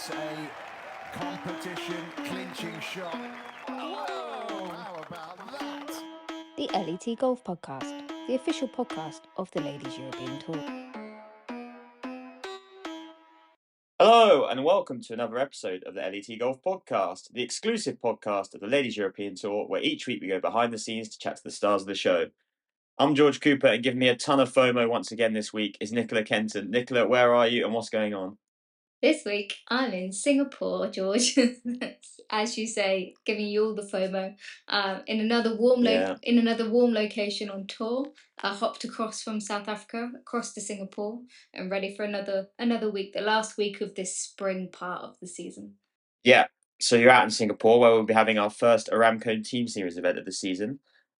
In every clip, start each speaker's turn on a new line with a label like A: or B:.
A: It's a competition clinching shot. Oh, how about that?
B: The LET Golf Podcast, the official podcast of the Ladies European Tour.
C: Hello and welcome to another episode of the LET Golf Podcast, the exclusive podcast of the Ladies European Tour, where each week we go behind the scenes to chat to the stars of the show. I'm George Cooper, and giving me a ton of FOMO once again this week is Nicola Kenton. Nicola, where are you and what's going on?
D: This week, I'm in Singapore, George. As you say, giving you all the FOMO. In another warm location on tour. I hopped across from South Africa, across to Singapore, and ready for another week, the last week of this spring part of the season.
C: Yeah, so you're out in Singapore, where we'll be having our first Aramco Team Series event of the season,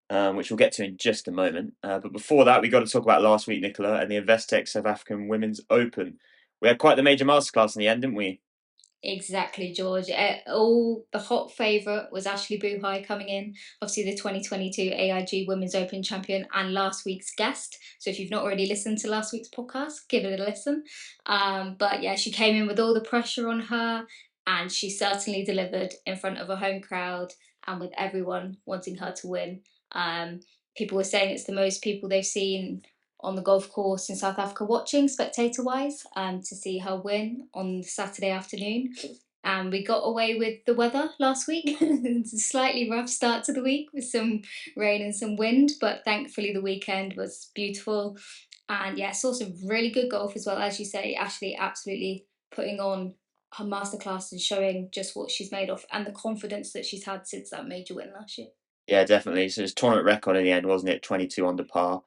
C: which we'll get to in just a moment. But before that, we got to talk about last week, Nicola, and the Investec South African Women's Open. We had quite the major masterclass in the end, didn't we?
D: Exactly, George. The hot favourite was Ashley Buhai coming in, obviously the 2022 AIG Women's Open champion and last week's guest. So if you've not already listened to last week's podcast, give it a listen. But yeah, she came in with all the pressure on her, and she certainly delivered in front of a home crowd and with everyone wanting her to win. People were saying it's the most people they've seen on the golf course in South Africa watching, spectator-wise, to see her win on Saturday afternoon. And we got away with the weather last week. It's a slightly rough start to the week with some rain and some wind, but thankfully the weekend was beautiful. And yeah, saw some really good golf as well. As you say, Ashley absolutely putting on her masterclass and showing just what she's made of and the confidence that she's had since that major win last year.
C: Yeah, definitely. So it's tournament record in the end, wasn't it? 22 under par,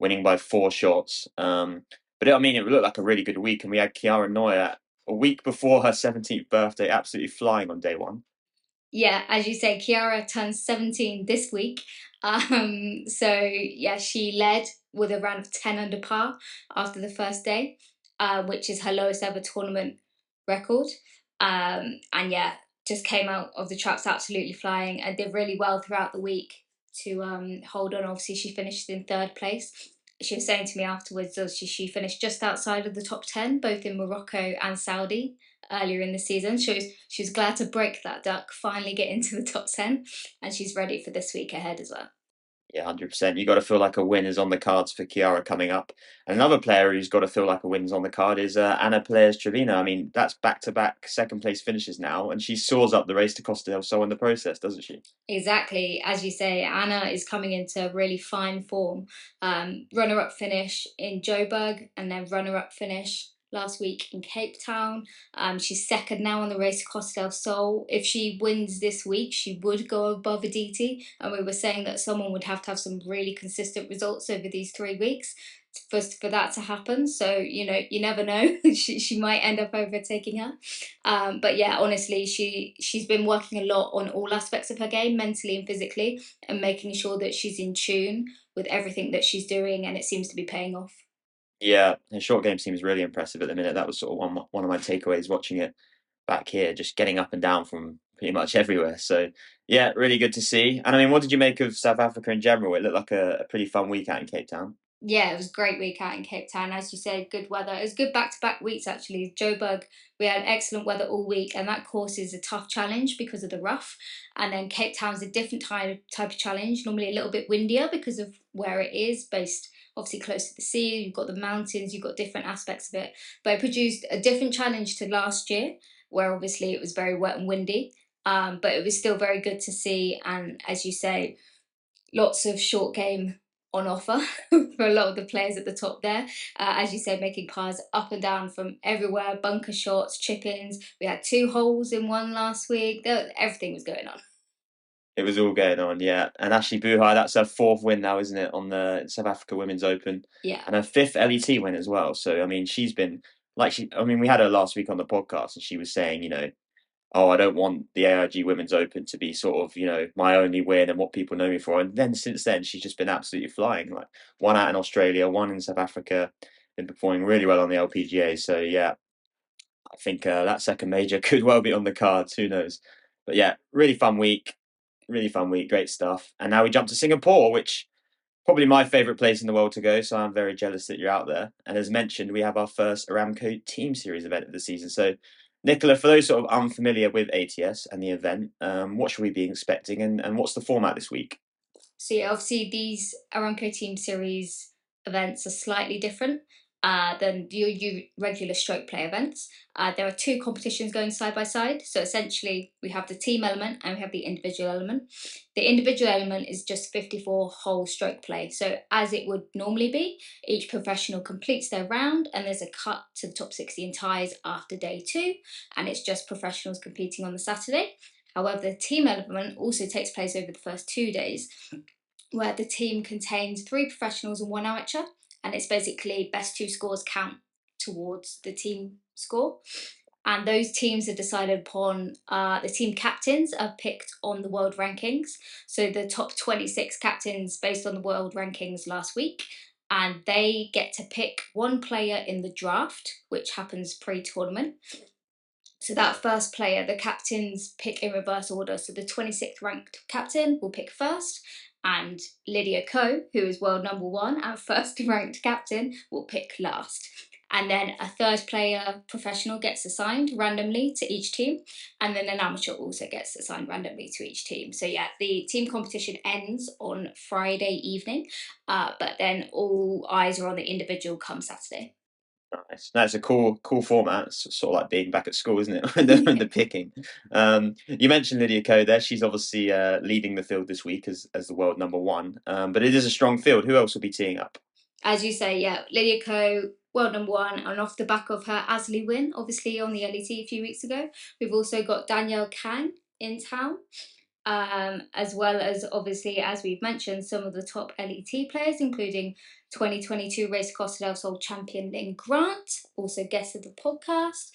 C: winning by 4 shots. But it looked like a really good week, and we had Chiara Neuer a week before her 17th birthday, absolutely flying on day one.
D: Yeah, as you say, Chiara turns 17 this week. So yeah, she led with a round of 10 under par after the first day, which is her lowest ever tournament record. And yeah, just came out of the traps absolutely flying and did really well throughout the week to hold on. Obviously, she finished in third place. She was saying to me afterwards that she finished just outside of the top 10, both in Morocco and Saudi earlier in the season. She was glad to break that duck, finally get into the top 10, and she's ready for this week ahead as well.
C: Yeah, 100%. You got to feel like a win is on the cards for Chiara coming up. And another player who's got to feel like a win is on the card is Anna Pellez-Trevino. I mean, that's back-to-back second-place finishes now, and she soars up the race to Costa del Sol in the process, doesn't she?
D: Exactly. As you say, Anna is coming into really fine form. Runner-up finish in Joburg and then runner-up finish last week in Cape Town. She's second now on the race to Costa del Sol. If she wins this week, she would go above Aditi. And we were saying that someone would have to have some really consistent results over these 3 weeks for that to happen. So, you never know. she might end up overtaking her. But yeah, honestly, she's been working a lot on all aspects of her game, mentally and physically, and making sure that she's in tune with everything that she's doing, and it seems to be paying off.
C: Yeah, her short game seems really impressive at the minute. That was sort of one of my takeaways watching it back here, just getting up and down from pretty much everywhere. So yeah, really good to see. And I mean, what did you make of South Africa in general? It looked like a pretty fun week out in Cape Town.
D: Yeah, it was a great week out in Cape Town. As you said, good weather. It was good back-to-back weeks, actually. Joburg, we had excellent weather all week, and that course is a tough challenge because of the rough. And then Cape Town's a different type of challenge, normally a little bit windier because of where it is, based obviously close to the sea. You've got the mountains, you've got different aspects of it. But it produced a different challenge to last year, where obviously it was very wet and windy. But it was still very good to see. And as you say, lots of short game on offer for a lot of the players at the top there. As you said, making pars up and down from everywhere, bunker shots, chip-ins. We had 2 holes in one last week. Everything was going on.
C: It was all going on, yeah. And Ashley Buhai, that's her 4th win now, isn't it, on the South Africa Women's Open?
D: Yeah.
C: And her 5th LET win as well. So, I mean, she's been we had her last week on the podcast, and she was saying, oh, I don't want the AIG Women's Open to be sort of, my only win and what people know me for. And then since then, she's just been absolutely flying. Like, one out in Australia, one in South Africa, been performing really well on the LPGA. So, yeah, I think that second major could well be on the cards. Who knows? But yeah, really fun week. Really fun week. Great stuff. And now we jump to Singapore, which probably my favourite place in the world to go. So I'm very jealous that you're out there. And as mentioned, we have our first Aramco Team Series event of the season. So Nicola, for those sort of unfamiliar with ATS and the event, what should we be expecting, and what's the format this week?
D: So yeah, obviously these Aramco Team Series events are slightly different than your regular stroke play events. There are two competitions going side by side. So essentially we have the team element and we have the individual element. The individual element is just 54 hole stroke play. So as it would normally be, each professional completes their round and there's a cut to the top 16 ties after day 2. And it's just professionals competing on the Saturday. However, the team element also takes place over the first 2 days, where the team contains 3 professionals and 1 amateur, and it's basically best 2 scores count towards the team score. And those teams are decided upon, the team captains are picked on the world rankings. So the top 26 captains based on the world rankings last week, and they get to pick one player in the draft, which happens pre-tournament. So that first player, the captains pick in reverse order. So the 26th ranked captain will pick first, and Lydia Ko, who is world number 1 and first ranked captain, will pick last. And then a third player professional gets assigned randomly to each team, and then an amateur also gets assigned randomly to each team. So yeah, the team competition ends on Friday evening, but then all eyes are on the individual come Saturday.
C: Nice. That's a cool format. It's sort of like being back at school, isn't it? the picking. You mentioned Lydia Ko there. She's obviously leading the field this week as the world number 1. But it is a strong field. Who else will be teeing up?
D: As you say, yeah, Lydia Ko, world number 1, and off the back of her Asley win, obviously on the LET a few weeks ago, we've also got Danielle Kang in town, as well as obviously, as we've mentioned, some of the top LET players, including 2022 Race Costa Del Sol champion Lynn Grant, also guest of the podcast.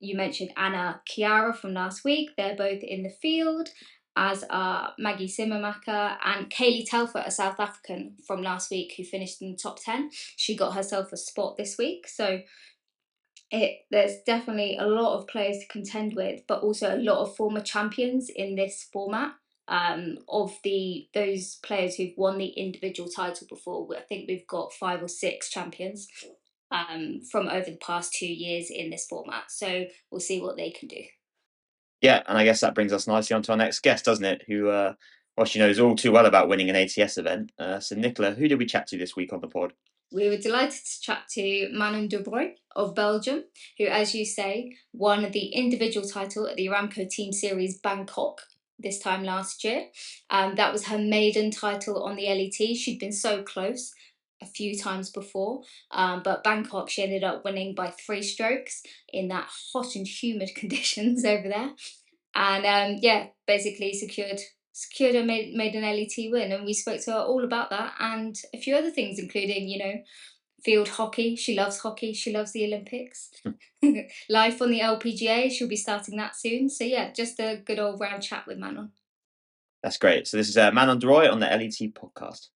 D: You mentioned Anna Chiara from last week. They're both in the field, as are Maggie Simmermacher and Kaylee Telfer, a South African from last week who finished in the top 10. She got herself a spot this week. So there's definitely a lot of players to contend with, but also a lot of former champions in this format. Of those players who've won the individual title before, I think we've got 5 or 6 champions from over the past 2 years in this format. So we'll see what they can do.
C: Yeah, and I guess that brings us nicely onto our next guest, doesn't it? Who, well, she knows all too well about winning an ATS event. So, Nicola, who did we chat to this week on the pod?
D: We were delighted to chat to Manon De Roey of Belgium, who, as you say, won the individual title at the Aramco Team Series Bangkok this time last year. That was her maiden title on the LET. She'd been so close a few times before, but Bangkok she ended up winning by 3 strokes in that hot and humid conditions over there. And yeah, basically secured a maiden LET win, and we spoke to her all about that and a few other things, including, you know, field hockey. She loves hockey. She loves the Olympics. Life on the LPGA. She'll be starting that soon. So yeah, just a good old round chat with Manon.
C: That's great. So this is Manon De Roey on the LET podcast.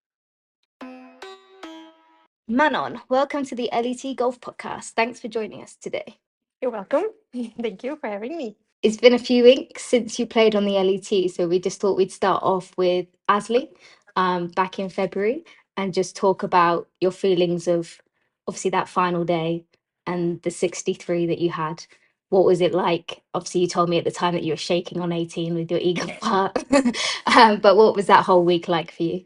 B: Manon, welcome to the LET Golf Podcast. Thanks for joining us today.
E: You're welcome. Thank you for having me.
B: It's been a few weeks since you played on the LET, so we just thought we'd start off with Asley back in February and just talk about your feelings of obviously that final day and the 63 that you had. What was it like? Obviously, you told me at the time that you were shaking on 18 with your eagle part, but what was that whole week like for you?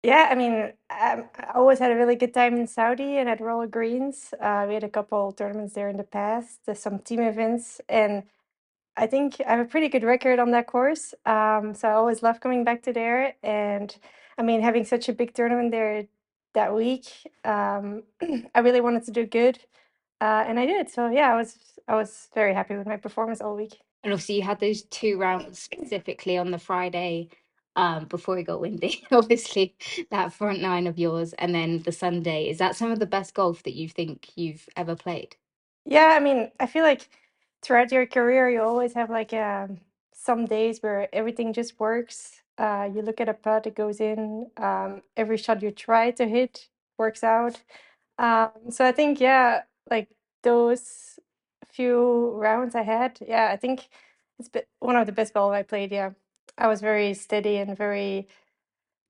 E: Yeah, I mean, I always had a really good time in Saudi and at Royal Greens. We had a couple tournaments there in the past, some team events, and I think I have a pretty good record on that course. So I always love coming back to there. And I mean, having such a big tournament there that week, I really wanted to do good, and I did. So yeah, I was very happy with my performance all week.
B: And obviously, you had those 2 rounds specifically on the Friday before it got windy. Obviously, that front 9 of yours, and then the Sunday. Is that some of the best golf that you think you've ever played?
E: Yeah, I mean, I feel like throughout your career, you always have like some days where everything just works. You look at a putt, it goes in. Every shot you try to hit works out. So I think, yeah, like those few rounds I had, yeah, I think one of the best golf I played. Yeah, I was very steady and very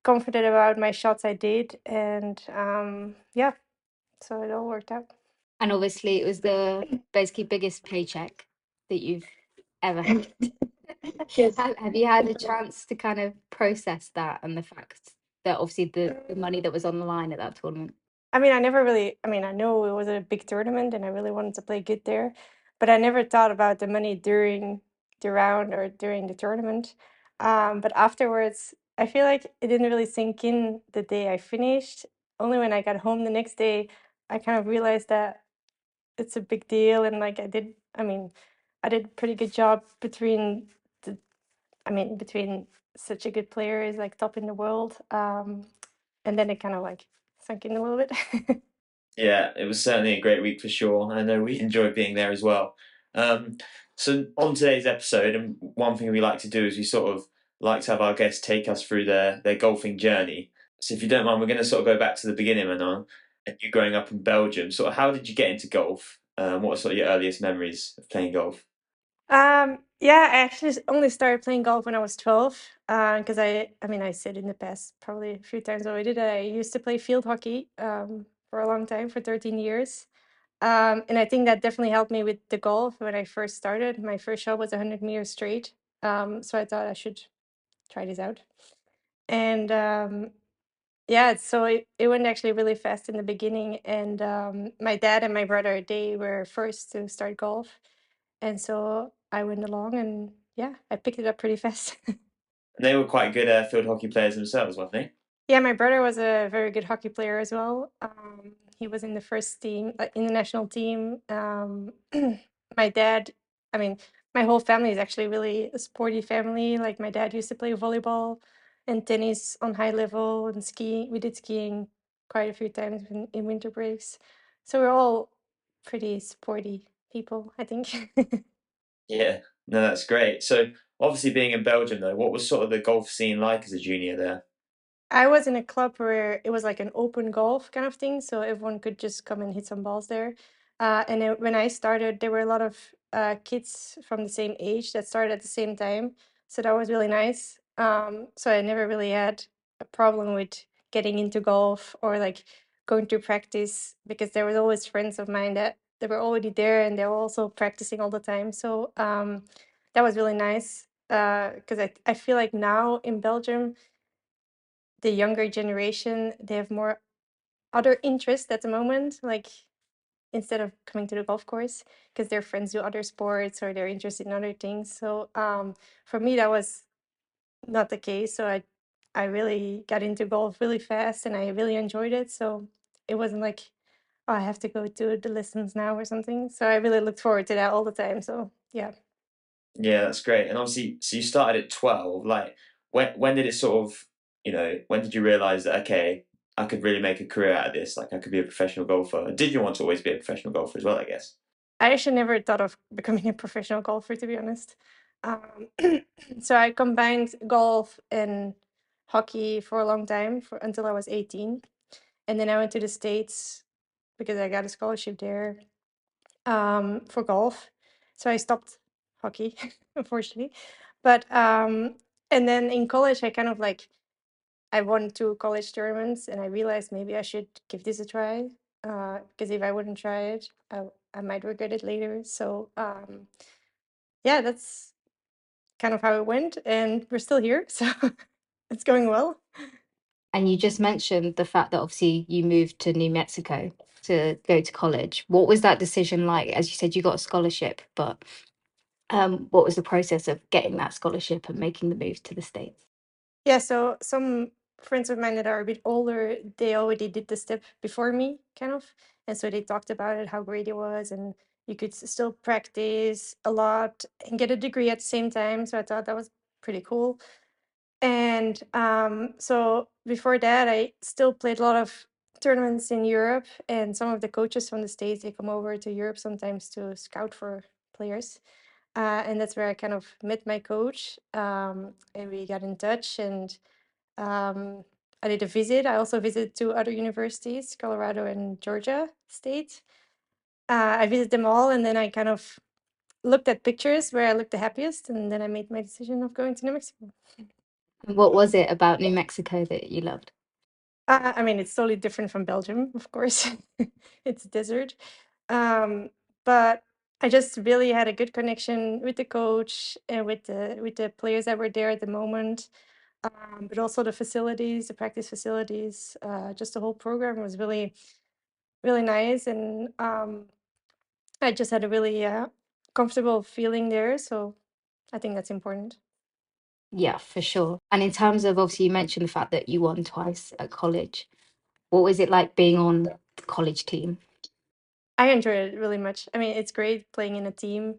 E: confident about my shots I did, and yeah, so it all worked out.
B: And obviously, it was the basically biggest paycheck that you've ever had.
E: Yes.
B: Have you had a chance to kind of process that and the fact that obviously the money that was on the line at that tournament?
E: I mean, I know it was a big tournament and I really wanted to play good there, but I never thought about the money during the round or during the tournament. But afterwards, I feel like it didn't really sink in the day I finished. Only when I got home the next day, I kind of realized that it's a big deal. And like I did a pretty good job between such a good player is like top in the world. And then it kind of like sunk in a little bit.
C: Yeah, it was certainly a great week for sure. I know we enjoyed being there as well. So on today's episode, and one thing we like to do is we sort of like to have our guests take us through their golfing journey. So if you don't mind, we're going to sort of go back to the beginning, Manon, and you growing up in Belgium. Sort of how did you get into golf? What are sort of your earliest memories of playing golf?
E: Yeah, I actually only started playing golf when I was 12. Because I said in the past probably a few times already that I used to play field hockey for a long time, for 13 years. And I think that definitely helped me with the golf when I first started. My first shot was 100 meters straight. So I thought I should try this out. And yeah, so it went actually really fast in the beginning. And my dad and my brother, they were first to start golf. And so I went along and yeah, I picked it up pretty fast.
C: And they were quite good field hockey players themselves, weren't they?
E: Yeah, my brother was a very good hockey player as well. He was in the first team, in the national team. My dad, I mean, my whole family is actually really a sporty family. Like my dad used to play volleyball and tennis on high level and skiing. We did skiing quite a few times in winter breaks. So we're all pretty sporty people, I think.
C: Yeah, no, that's great. So obviously being in Belgium though, what was sort of the golf scene like as a junior there?
E: I was in a club where it was like an open golf kind of thing, so everyone could just come and hit some balls there. When I started, there were a lot of kids from the same age that started at the same time, so that was really nice. So I never really had a problem with getting into golf or like going to practice because there was always friends of mine that they were already there and they were also practicing all the time. So that was really nice because I feel like now in Belgium the younger generation, they have more other interests at the moment, like instead of coming to the golf course, because their friends do other sports or they're interested in other things. So for me, that was not the case. So I really got into golf really fast and I really enjoyed it. So it wasn't like, oh, I have to go to the lessons now or something. So I really looked forward to that all the time. So yeah.
C: Yeah, that's great. And obviously, so you started at 12. Like, when did it sort of, when did you realize that, okay, I could really make a career out of this? Like, I could be a professional golfer. And did you want to always be a professional golfer as well, I guess?
E: I actually never thought of becoming a professional golfer, to be honest. Um, so I combined golf and hockey for a long time, until I was 18. And then I went to the States because I got a scholarship there for golf. So I stopped hockey, unfortunately. But and then in college, I kind of like I won 2 college tournaments, and I realized maybe I should give this a try. Because if I wouldn't try it, I might regret it later. So yeah, that's kind of how it went, and we're still here, so it's going well.
B: And you just mentioned the fact that obviously you moved to New Mexico to go to college. What was that decision like? As you said, you got a scholarship, but what was the process of getting that scholarship and making the move to the States?
E: Yeah, so some friends of mine that are a bit older, they already did the step before me, kind of. And so they talked about it, how great it was, and you could still practice a lot and get a degree at the same time. So I thought that was pretty cool. And so before that, I still played a lot of tournaments in Europe, and some of the coaches from the States, they come over to Europe sometimes to scout for players. And that's where I kind of met my coach, and we got in touch, and I did a visit. I also visited 2 other universities, Colorado and Georgia State. I visited them all, and then I kind of looked at pictures where I looked the happiest, and then I made my decision of going to New Mexico.
B: And what was it about New Mexico that you loved?
E: I mean, it's totally different from Belgium, of course. It's desert. But I just really had a good connection with the coach and with the players that were there at the moment. But also the facilities, the practice facilities, just the whole program was really, really nice. And I just had a really comfortable feeling there. So I think that's important.
B: Yeah, for sure. And in terms of, obviously, you mentioned the fact that you won twice at college. What was it like being on the college team?
E: I enjoy it really much. I mean, it's great playing in a team.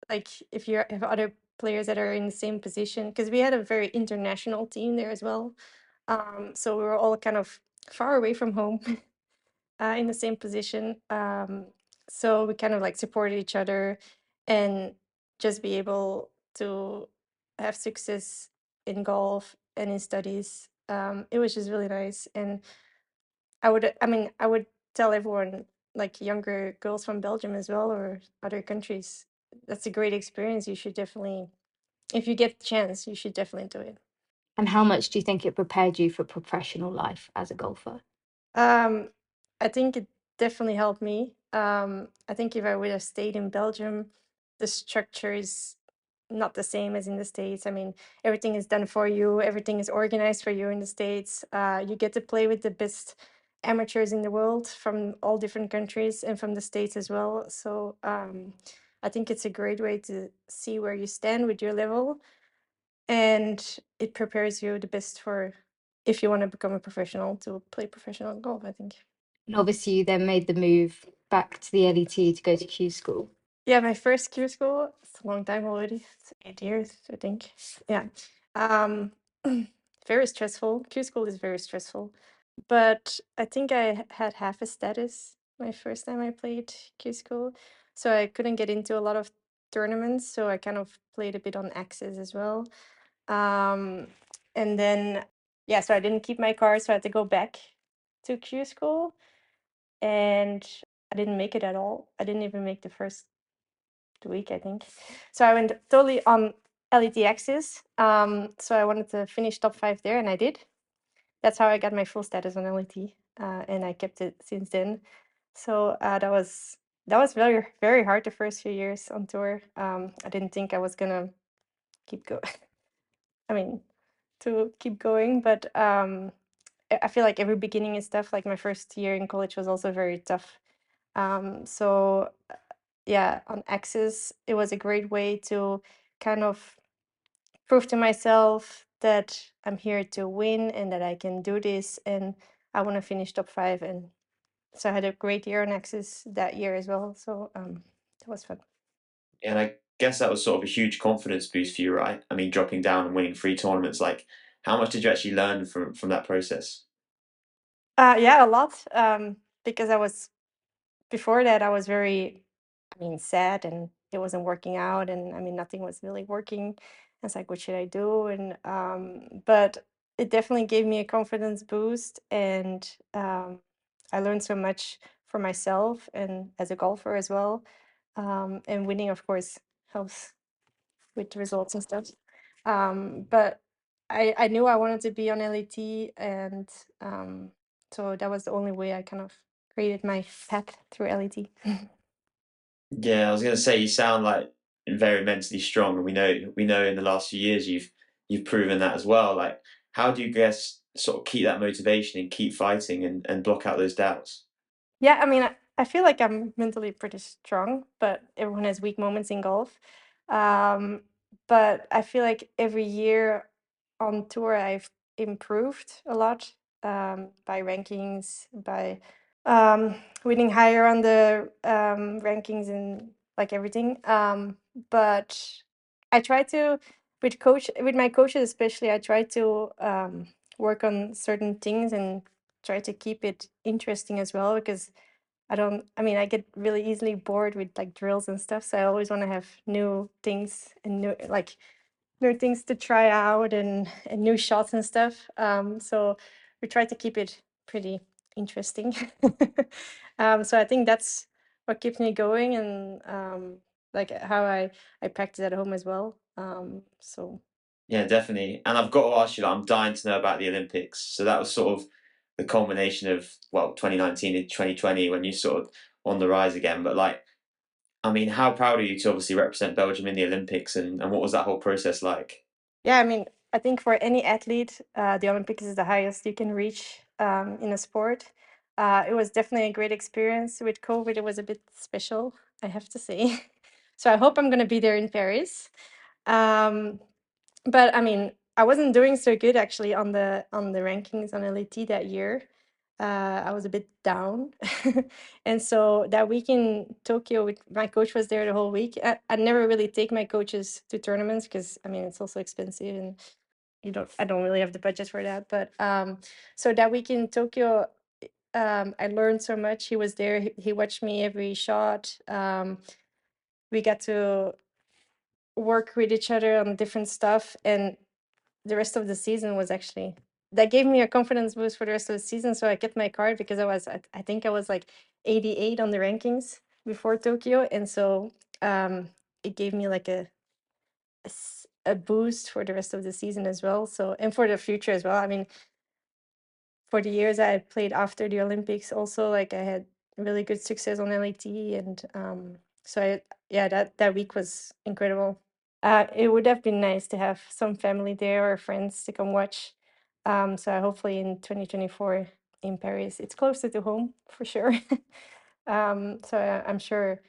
E: Like if you have other players that are in the same position, because we had a very international team there as well. So we were all kind of far away from home, in the same position. So we kind of like supported each other and just be able to have success in golf and in studies. It was just really nice. And I would tell everyone, like younger girls from Belgium as well or other countries, that's a great experience. You should definitely, if you get the chance, you should definitely do it.
B: And how much do you think it prepared you for professional life as a golfer?
E: Um, I think it definitely helped me. I think if I would have stayed in Belgium, the structure is not the same as in the States. I mean, everything is done for you, everything is organized for you in the States. You get to play with the best amateurs in the world from all different countries and from the States as well. So I think it's a great way to see where you stand with your level, and it prepares you the best for if you want to become a professional to play professional golf, I think.
B: And obviously, you then made the move back to the LET to go to Q school.
E: Yeah, my first Q school, it's a long time already. It's 8 years, I think. Yeah. Um, very stressful. Q school is very stressful. But I think I had half a status my first time I played Q school. So I couldn't get into a lot of tournaments. So I kind of played a bit on axes as well. And then, yeah, so I didn't keep my car. So I had to go back to Q school. And I didn't make it at all. I didn't even make the first week, I think. So I went totally on LET axis. So I wanted to finish top 5 there, and I did. That's how I got my full status on LET, and I kept it since then. So that was very, very hard the first few years on tour. I didn't think I was gonna keep go. I mean, to keep going, but I feel like every beginning is tough. Like my first year in college was also very tough. So yeah, on Axis, it was a great way to kind of prove to myself that I'm here to win and that I can do this, and I want to finish top 5. And so I had a great year on Axis that year as well. So that was fun.
C: And I guess that was sort of a huge confidence boost for you, right? I mean, dropping down and winning 3 tournaments. Like, how much did you actually learn from that process?
E: Yeah, a lot. Because I was before that I was very, I mean, sad, and it wasn't working out, and I mean nothing was really working. I was like, what should I do? And but it definitely gave me a confidence boost, and I learned so much for myself and as a golfer as well. And winning, of course, helps with the results and stuff. But I knew I wanted to be on LET, and so that was the only way I kind of created my path through LET.
C: Yeah, I was going to say you sound like very mentally strong, and we know in the last few years you've proven that as well. Like, how do you guess sort of keep that motivation and keep fighting and block out those doubts?
E: Yeah, I mean, I feel like I'm mentally pretty strong, but everyone has weak moments in golf. Um, but I feel like every year on tour, I've improved a lot, by rankings, by winning higher on the rankings and like everything. But I try to, with my coaches especially, I try to work on certain things and try to keep it interesting as well, because I mean, I get really easily bored with like drills and stuff, so I always want to have new things and new things to try out, and new shots and stuff. So we try to keep it pretty interesting. So I think that's what keeps me going, and like how I practice at home as well. So
C: Yeah, definitely. And I've got to ask you, like, I'm dying to know about the Olympics. So that was sort of the culmination of, well, 2019 and 2020 when you sort of on the rise again. But like, I mean, how proud are you to obviously represent Belgium in the Olympics, and what was that whole process like?
E: Yeah, I mean, I think for any athlete, the Olympics is the highest you can reach in a sport. It was definitely a great experience. With COVID, it was a bit special, I have to say. So I hope I'm going to be there in Paris. Um, but I mean, I wasn't doing so good actually on the rankings on LAT that year. I was a bit down, and so that week in Tokyo, my coach was there the whole week. I never really take my coaches to tournaments because I mean it's also expensive, and I don't really have the budget for that. But so that week in Tokyo, I learned so much. He was there. He watched me every shot. We got to work with each other on different stuff, and the rest of the season was actually that gave me a confidence boost for the rest of the season. So I kept my card because I think I was like 88 on the rankings before Tokyo, and so it gave me like a boost for the rest of the season as well. So and for the future as well. I mean, for the years I played after the Olympics, also like I had really good success on LAT, and so yeah, that week was incredible. It would have been nice to have some family there or friends to come watch. So hopefully in 2024 in Paris, it's closer to home for sure. So I'm sure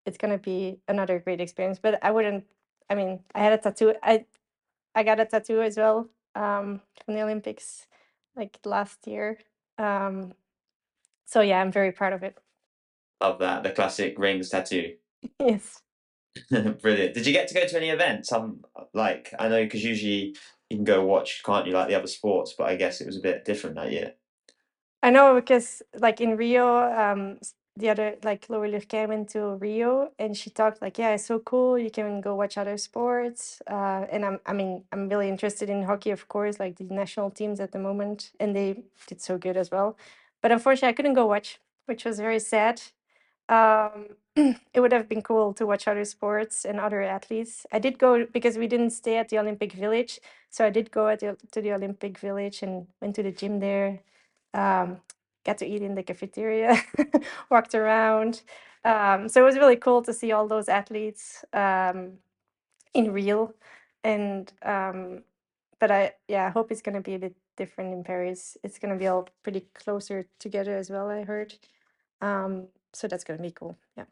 E: it's gonna be another great experience. But I wouldn't. I mean, I had a tattoo. I got a tattoo as well from the Olympics, like last year. Um, so yeah, I'm very proud of it.
C: Love that, the classic rings tattoo.
E: Yes.
C: Brilliant. Did you get to go to any events? Like, I know because usually you can go watch, can't you, like the other sports? But I guess it was a bit different that year.
E: I know because like in Rio, the other like Laurie came into Rio and she talked like, yeah, it's so cool. You can go watch other sports. And I mean, I'm really interested in hockey, of course, like the national teams at the moment, and they did so good as well. But unfortunately, I couldn't go watch, which was very sad. It would have been cool to watch other sports and other athletes. I did go because we didn't stay at the Olympic Village, so I did go to the Olympic Village and went to the gym there. Um, got to eat in the cafeteria, walked around. So it was really cool to see all those athletes in real. And but I hope it's gonna be a bit different in Paris. It's gonna be all pretty closer together as well, I heard. So that's gonna be cool. Yeah.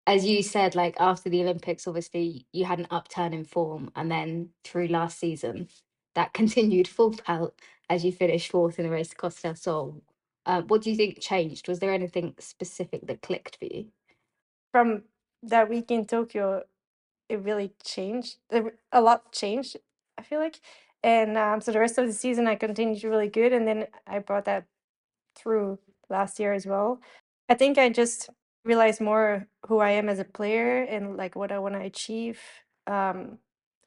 B: As you said, like after the Olympics, obviously you had an upturn in form, and then through last season, that continued full pelt as you finished fourth in the race to Costa del Sol. What do you think changed? Was there anything specific that clicked for you?
E: From that week in Tokyo, it really changed. A lot changed, I feel like. And so the rest of the season, I continued really good, and then I brought that through last year as well. I think I just realized more who I am as a player and like what I want to achieve um,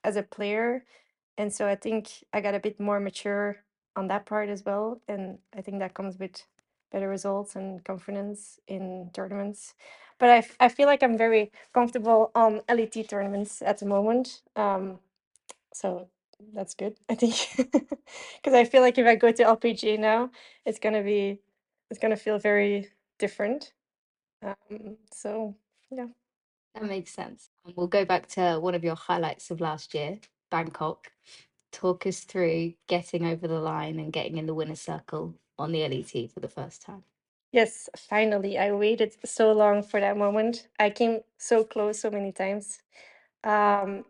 E: as a player. And so I think I got a bit more mature on that part as well. And I think that comes with better results and confidence in tournaments. But I feel like I'm very comfortable on LET tournaments at the moment. So that's good, I think. Because I feel like if I go to LPGA now, it's gonna feel very different. So yeah.
B: That makes sense. And we'll go back to one of your highlights of last year, Bangkok. Talk us through getting over the line and getting in the winner's circle on the LET for the first time.
E: Yes, finally. I waited so long for that moment. I came so close so many times. Um,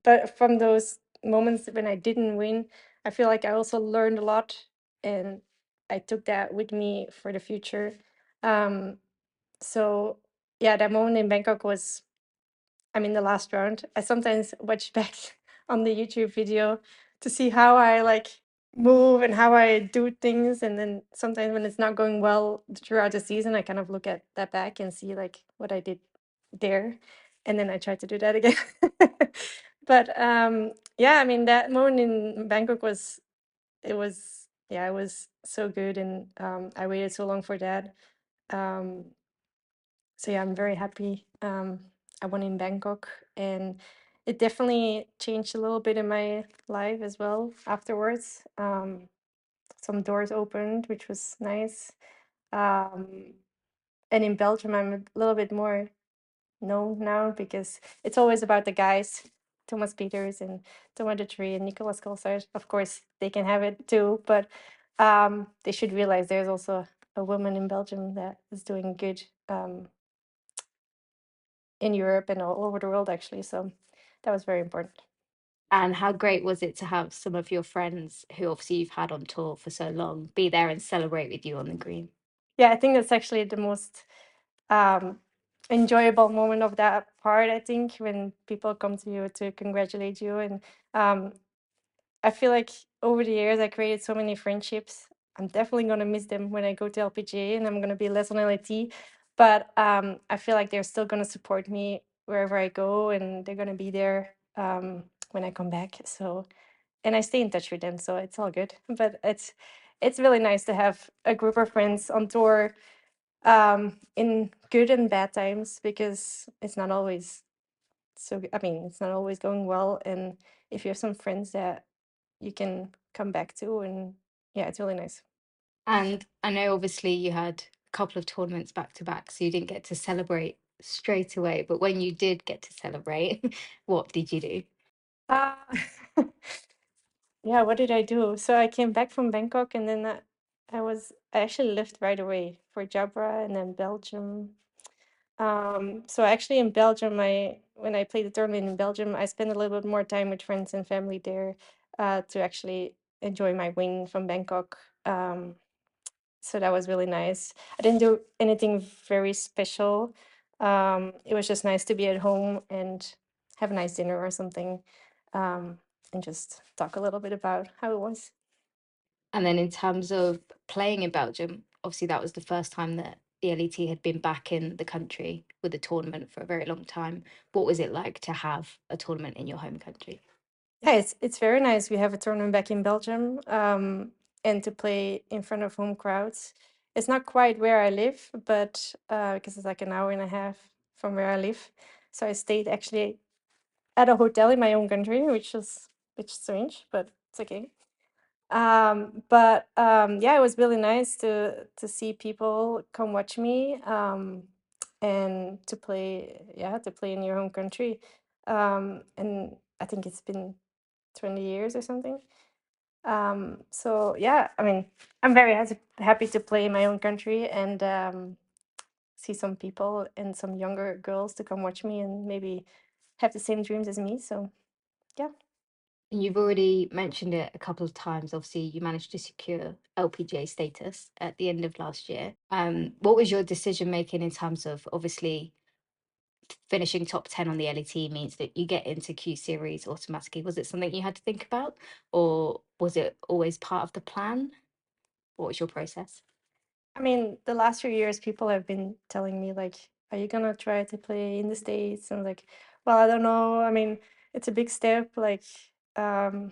E: but from those moments when I didn't win, I feel like I also learned a lot and I took that with me for the future. Um, so yeah, that moment in Bangkok was, I mean, the last round. I sometimes watch back on the YouTube video to see how I like move and how I do things. And then sometimes when it's not going well throughout the season, I kind of look at that back and see like what I did there. And then I try to do that again. But yeah, I mean, that moment in Bangkok it was so good. And I waited so long for that. Um, so yeah, I'm very happy. I won in Bangkok, and it definitely changed a little bit in my life as well afterwards. Some doors opened, which was nice. Um, And in Belgium, I'm a little bit more known now because it's always about the guys, Thomas Peters and Thomas de Roey and Nicolas Colsaert. Of course, they can have it too, but they should realize there's also a woman in Belgium that is doing good in Europe and all over the world, actually. So that was very important.
B: And how great was it to have some of your friends who obviously you've had on tour for so long be there and celebrate with you on the green?
E: Yeah, I think that's actually the most enjoyable moment of that part, I think, when people come to you to congratulate you. And I feel like over the years, I created so many friendships. I'm definitely going to miss them when I go to LPGA and I'm going to be less on LIT. But I feel like they're still going to support me wherever I go and they're going to be there when I come back. So, and I stay in touch with them, so it's all good. But it's really nice to have a group of friends on tour in good and bad times because it's not always I mean, it's not always going well. And if you have some friends that you can come back to, and yeah, it's really nice.
B: And I know obviously you had a couple of tournaments back to back, so you didn't get to celebrate straight away. But when you did get to celebrate, what did you do?
E: Uh, yeah, what did I do? So I came back from Bangkok and then I actually left right away for Jabra and then Belgium. So actually in Belgium, when I played the tournament in Belgium, I spent a little bit more time with friends and family there to actually enjoy my win from Bangkok. So that was really nice. I didn't do anything very special. It was just nice to be at home and have a nice dinner or something, and just talk a little bit about how it was.
B: And then in terms of playing in Belgium, obviously that was the first time that the LET had been back in the country with a tournament for a very long time. What was it like to have a tournament in your home country?
E: Yeah, it's very nice. We have a tournament back in Belgium, and to play in front of home crowds. It's not quite where I live, but because it's like an hour and a half from where I live. So I stayed actually at a hotel in my own country, which is strange, but it's okay. But yeah, it was really nice to see people come watch me, and to play in your home country. And I think it's been 20 years or something. So yeah, I mean, I'm very happy to play in my own country and see some people and some younger girls to come watch me and maybe have the same dreams as me. So yeah.
B: And you've already mentioned it a couple of times. Obviously, you managed to secure LPGA status at the end of last year. What was your decision making in terms of obviously finishing top 10 on the LET means that you get into Q Series automatically? Was it something you had to think about, or was it always part of the plan? What was your process?
E: I mean, the last few years, people have been telling me, like, are you gonna try to play in the States? And like, well, I don't know. I mean, it's a big step. Like, I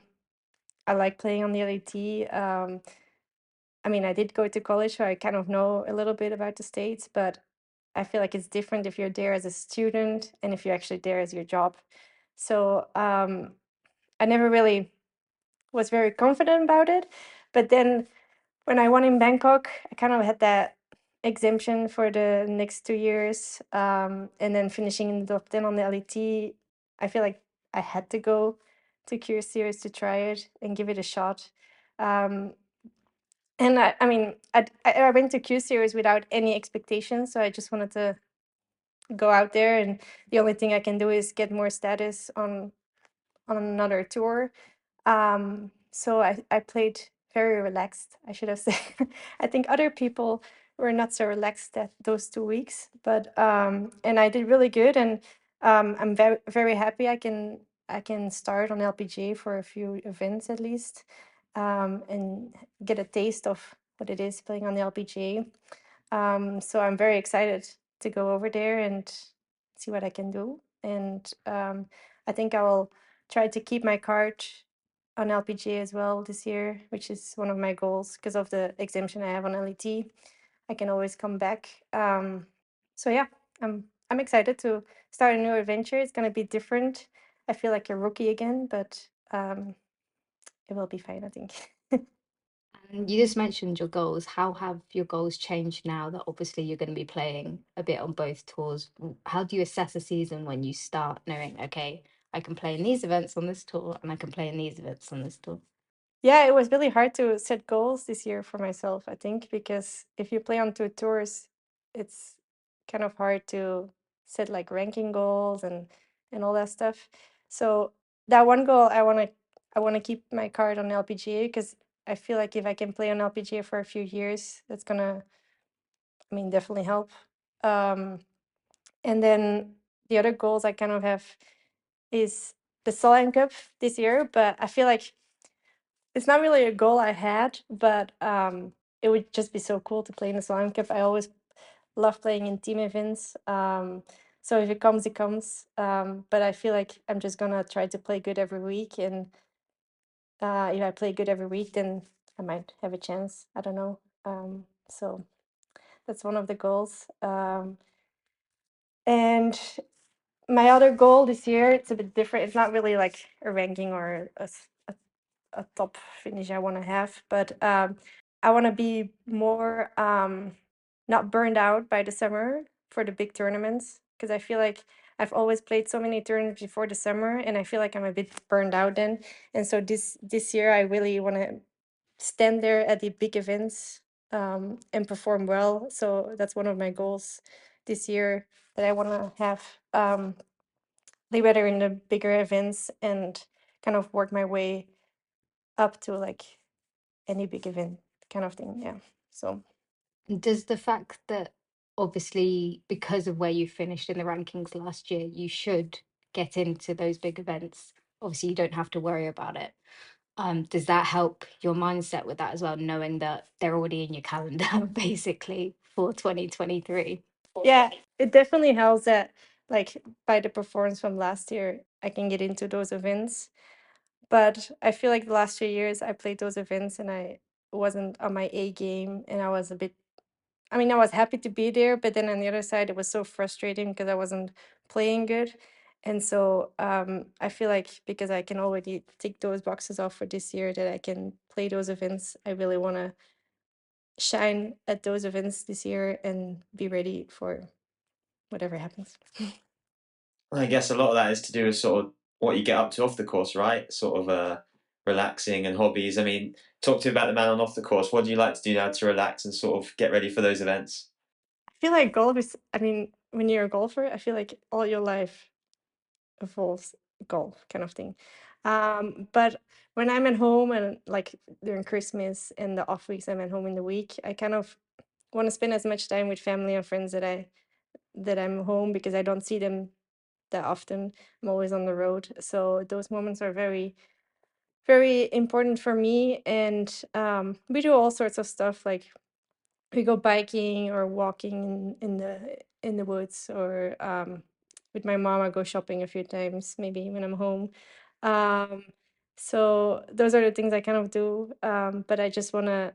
E: like playing on the LAT. I mean, I did go to college, so I kind of know a little bit about the States, but I feel like it's different if you're there as a student and if you're actually there as your job. So I never really was very confident about it. But then when I won in Bangkok, I kind of had that exemption for the next 2 years. And then finishing in the top 10 on the LET, I feel like I had to go to Q Series to try it and give it a shot. And I mean, I went to Q Series without any expectations. So I just wanted to go out there. And the only thing I can do is get more status on another tour. So I played very relaxed, I should have said. I think other people were not so relaxed that those 2 weeks, but and I did really good, and I'm very very happy I can start on LPGA for a few events at least, and get a taste of what it is playing on the LPGA. So I'm very excited to go over there and see what I can do, and I think I will try to keep my card on LPGA as well this year, which is one of my goals because of the exemption I have on LET. I can always come back. So yeah, I'm excited to start a new adventure. It's gonna be different. I feel like a rookie again, but it will be fine, I think.
B: And you just mentioned your goals. How have your goals changed now that obviously you're going to be playing a bit on both tours? How do you assess a season when you start knowing, okay, I can play in these events on this tour and I can play in these events on this tour?
E: Yeah, it was really hard to set goals this year for myself, I think, because if you play on two tours, it's kind of hard to set like ranking goals and all that stuff. So that one goal, I want to keep my card on LPGA because I feel like if I can play on LPGA for a few years, that's gonna, I mean, definitely help. Um, and then the other goals I kind of have is the Solheim Cup this year, but I feel like it's not really a goal I had, but it would just be so cool to play in the Solheim Cup. I always love playing in team events. So if it comes, it comes. But I feel like I'm just gonna try to play good every week, and if I play good every week, then I might have a chance. I don't know. So that's one of the goals. And my other goal this year, it's a bit different. It's not really like a ranking or a top finish I want to have, but I want to be more not burned out by the summer for the big tournaments, because I feel like I've always played so many tournaments before the summer, and I feel like I'm a bit burned out then. And so this year I really want to stand there at the big events and perform well. So that's one of my goals this year, that I want to have play better in the bigger events and kind of work my way up to like any big event kind of thing. Yeah. So
B: Does the fact that obviously because of where you finished in the rankings last year, you should get into those big events, obviously you don't have to worry about it. Does that help your mindset with that as well, knowing that they're already in your calendar basically for 2023?
E: yeah, it definitely helps that like by the performance from last year, I can get into those events. But I feel like the last 2 years I played those events and I wasn't on my A game, and I was a bit, I mean, I was happy to be there, but then on the other side, it was so frustrating because I wasn't playing good. And so I feel like because I can already tick those boxes off for this year, that I can play those events, I really want to shine at those events this year and be ready for whatever happens.
C: I guess a lot of that is to do with sort of what you get up to off the course, right? Sort of relaxing and hobbies. I mean, talk to me about the man on off the course. What do you like to do now to relax and sort of get ready for those events?
E: I feel like golf is, I mean, when you're a golfer, I feel like all your life involves golf kind of thing. But when I'm at home and like during Christmas and the off weeks I'm at home in the week, I kind of want to spend as much time with family and friends that I'm home, because I don't see them that often. I'm always on the road. So those moments are very, very important for me. And we do all sorts of stuff, like we go biking or walking in the woods, or with my mom I go shopping a few times maybe when I'm home. um, so those are the things I kind of do, but I just want to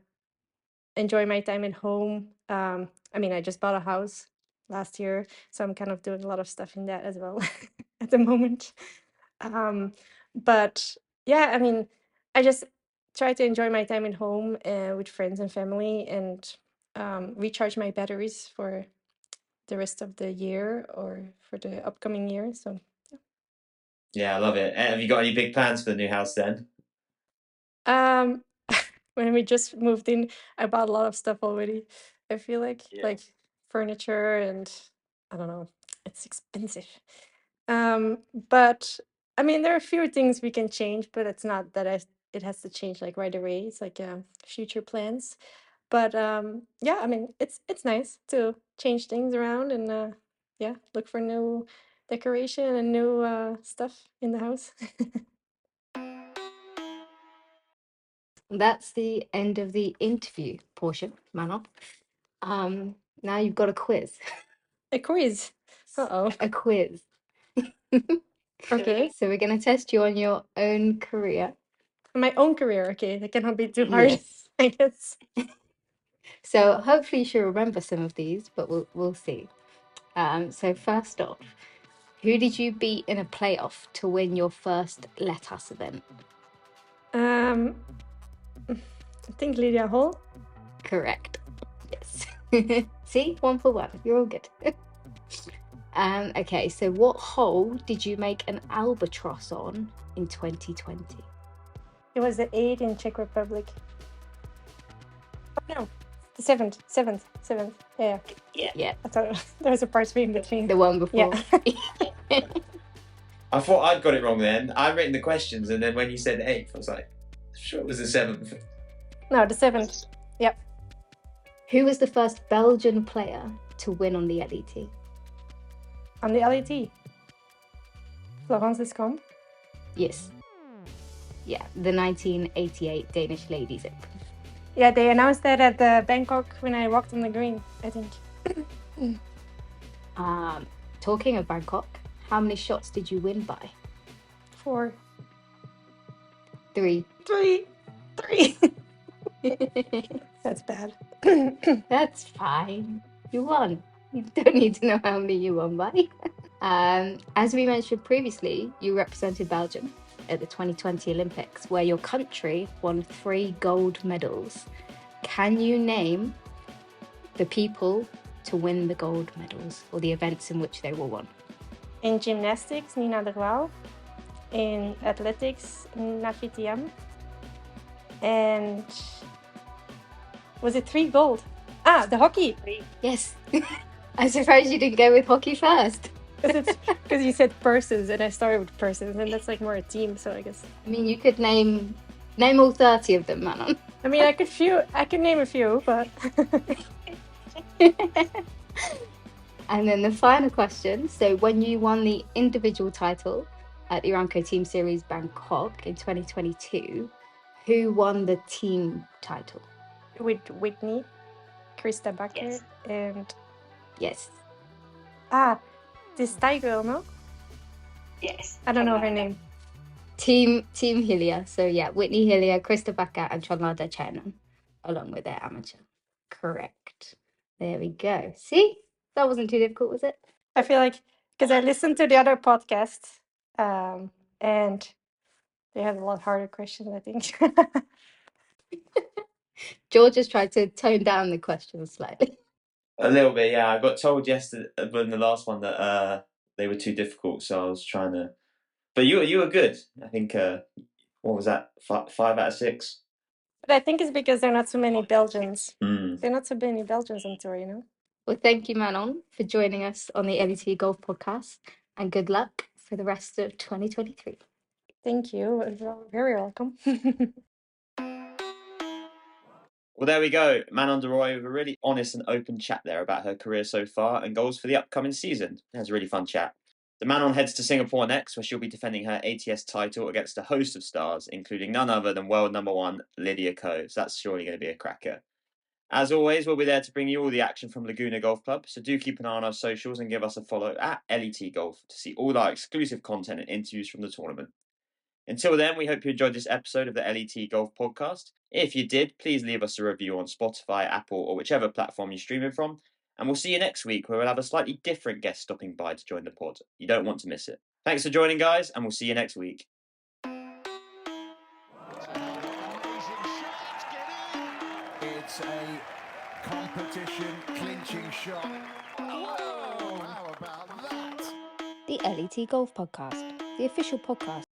E: enjoy my time at home. I mean, I just bought a house last year, so I'm kind of doing a lot of stuff in that as well at the moment. um, but yeah, I mean, I just try to enjoy my time at home with friends and family, and recharge my batteries for the rest of the year or for the upcoming year. So
C: Yeah, I love it. Have you got any big plans for the new house then?
E: um, when we just moved in, I bought a lot of stuff already. I feel like furniture, and I don't know, it's expensive. But I mean, there are a few things we can change, but it's not that it has to change like right away. It's like future plans. But yeah, I mean, it's nice to change things around and yeah, look for new decoration and new stuff in the house.
B: That's the end of the interview portion, Manon. Now you've got a quiz.
E: A quiz. Uh-oh.
B: A quiz.
E: Okay.
B: So we're going to test you on your own career.
E: My own career. Okay, that cannot be too hard,
B: Yes.
E: I guess.
B: So hopefully you should remember some of these, but we'll see. So first off, who did you beat in a playoff to win your first Let Us event?
E: Um, I think Lydia Hall.
B: Correct. Yes. See, 1 for 1. You're all good. Okay, so what hole did you make an albatross on in 2020?
E: It was the 8 in Czech Republic. Oh, no, the 7th. Yeah.
B: Yeah,
E: I thought there was a part 3 in between.
B: the one before.
E: Yeah.
C: I thought I'd got it wrong then. I'd written the questions, and then when you said 8th, I was like, sure it was the 7th.
E: No, the 7th. Yep.
B: Who was the first Belgian player to win on the LET?
E: On the LET. Florence Descamps.
B: Yes. Yeah, the 1988 Danish Ladies Open.
E: Yeah, they announced that at the Bangkok when I walked on the green, I think.
B: Talking of Bangkok, how many shots did you win by?
E: 4.
B: 3.
E: 3. That's bad.
B: That's fine. You won. You don't need to know how many you won by. As we mentioned previously, you represented Belgium at the 2020 Olympics, where your country won 3 gold medals. Can you name the people to win the gold medals or the events in which they were won?
E: In gymnastics, Nina De Roey. In athletics, Nafitiam. And was it 3 gold? The hockey.
B: Yes. I'm surprised you didn't go with hockey first.
E: Because you said persons and I started with persons, and that's like more a team, so I guess.
B: I mean, you could name all 30 of them, Manon.
E: I mean, I could name a few, but
B: And then the final question. So when you won the individual title at the Aramco Team Series Bangkok in 2022, who won the team title?
E: with Whitney, Krista Bakker,
B: Yes.
E: and
B: Yes.
E: this Thai girl, no?
B: Yes.
E: I don't know her name.
B: Team Hillier. So yeah, Whitney Hillier, Krista Bakker, and Chonlada Chenan, along with their amateur. Correct. There we go. See? That wasn't too difficult, was it?
E: I feel like, because I listened to the other podcasts, and they had a lot harder questions, I think.
B: George has tried to tone down the questions slightly.
C: A little bit, yeah. I got told yesterday, in the last one, that they were too difficult, so I was trying to. But you were good. I think. What was that? 5 out of 6.
E: But I think it's because there are not so many Belgians.
C: Mm.
E: There are not so many Belgians on tour, you know?
B: Well, thank you, Manon, for joining us on the LET Golf Podcast, and good luck for the rest of 2023.
E: Thank you. You're very welcome.
C: Well, there we go. Manon De Roey with a really honest and open chat there about her career so far and goals for the upcoming season. It was a really fun chat. The Manon heads to Singapore next, where she'll be defending her ATS title against a host of stars, including none other than world number 1 Lydia Ko. So that's surely going to be a cracker. As always, we'll be there to bring you all the action from Laguna Golf Club, so do keep an eye on our socials and give us a follow at LET Golf to see all our exclusive content and interviews from the tournament. Until then, we hope you enjoyed this episode of the LET Golf Podcast. If you did, please leave us a review on Spotify, Apple, or whichever platform you stream it from. And we'll see you next week, where we'll have a slightly different guest stopping by to join the pod. You don't want to miss it. Thanks for joining, guys, and we'll see you next week.
A: It's a competition clinching shot. Whoa! How about that?
B: The LET Golf Podcast, the official podcast